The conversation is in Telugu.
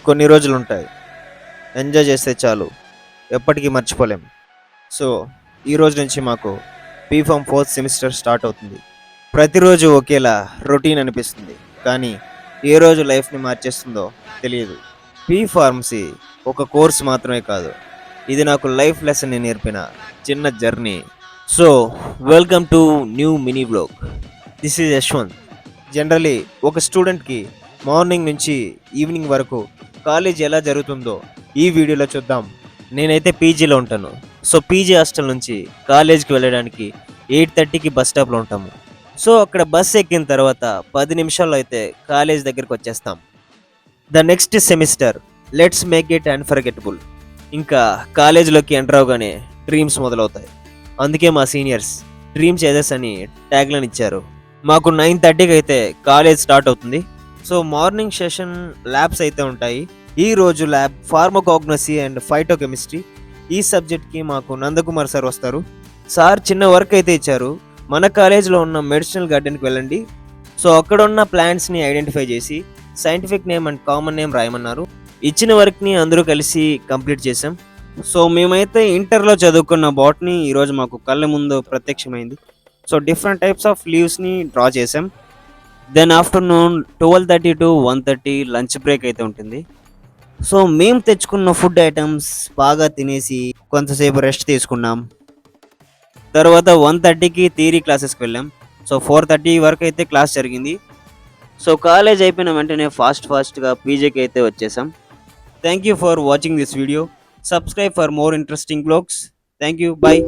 కొన్ని రోజులుంటాయి. ఎంజాయ్ చేస్తే చాలు. ఎప్పటికీ మర్చిపోలేం. సో, ఈ రోజు నుంచి మాకు బీఫార్మ్ 4th సెమిస్టర్ స్టార్ట్ అవుతుంది. ప్రతిరోజు ఒకేలా రొటీన్ అనిపిస్తుంది. కానీ ఏ రోజు లైఫ్‌ని మార్చేస్తుందో తెలియదు. ఫార్మసీ ఒక కోర్స్ మాత్రమే కాదు. ఇది నాకు లైఫ్ లెసన్‌ని నేర్పిన చిన్న journey. So, welcome to new mini vlog. This is Yashwant. Generally ఒక స్టూడెంట్‌కి మార్నింగ్ నుంచి ఈవినింగ్ వరకు కాలేజ్ ఎలా జరుగుతుందో ఈ వీడియోలో చూద్దాం. నేనైతే పీజీలో ఉంటాను. సో, పీజీ హాస్టల్ నుంచి కాలేజ్‌కి వెళ్ళడానికి 8:30కి బస్ స్టాప్‌లో ఉంటాము. సో, అక్కడ బస్ ఎక్కిన తర్వాత 10 నిమిషాల్లో అయితే కాలేజ్ దగ్గరికి వచ్చేస్తాం. The next semester let's make it unforgettable. ఇంకా కాలేజీలోకి ఎంటర్ అవ్వగానే డ్రీమ్స్ మొదలవుతాయి. అందుకే మా సీనియర్స్ డ్రీమ్ చేజెస్ అని ట్యాగ్‌లైన్ ఇచ్చారు. మాకు 9:30కి అయితే కాలేజ్ స్టార్ట్ అవుతుంది. సో మార్నింగ్ సెషన్ ల్యాబ్స్ అయితే ఉంటాయి. ఈ రోజు ల్యాబ్ ఫార్మకోగ్నసీ అండ్ ఫైటోకెమిస్ట్రీ. ఈ సబ్జెక్ట్కి మాకు నందకుమార్ సార్ వస్తారు. సార్ చిన్న వర్క్ అయితే ఇచ్చారు. మన కాలేజ్లో ఉన్న మెడిసినల్ గార్డెన్కి వెళ్ళండి. సో అక్కడ ఉన్న ప్లాంట్స్ని ఐడెంటిఫై చేసి scientific name and common name రాయమన్నారు. ఇచ్చిన వర్క్ని అందరూ కలిసి కంప్లీట్ చేసాం. సో మేమైతే ఇంటర్లో చదువుకున్న బాట్ని ఈరోజు మాకు కళ్ళ ముందు ప్రత్యక్షమైంది. సో డిఫరెంట్ టైప్స్ ఆఫ్ లీవ్స్ని డ్రా చేసాం. Then afternoon 12:30 to 1:30 lunch break అయితే ఉంటుంది. సో మేము తెచ్చుకున్న ఫుడ్ ఐటమ్స్ బాగా తినేసి కొంతసేపు రెస్ట్ తీసుకున్నాం. తర్వాత 1:30కి థియరీ క్లాసెస్కి వెళ్ళాం. సో 4:30 వరకు అయితే క్లాస్ జరిగింది. సో కాలేజ్ అయిపోయిన వెంటనే ఫాస్ట్గా పీజీకి అయితే వచ్చేసాం. Thank you for watching this video. Subscribe for more interesting vlogs. Thank you. Bye.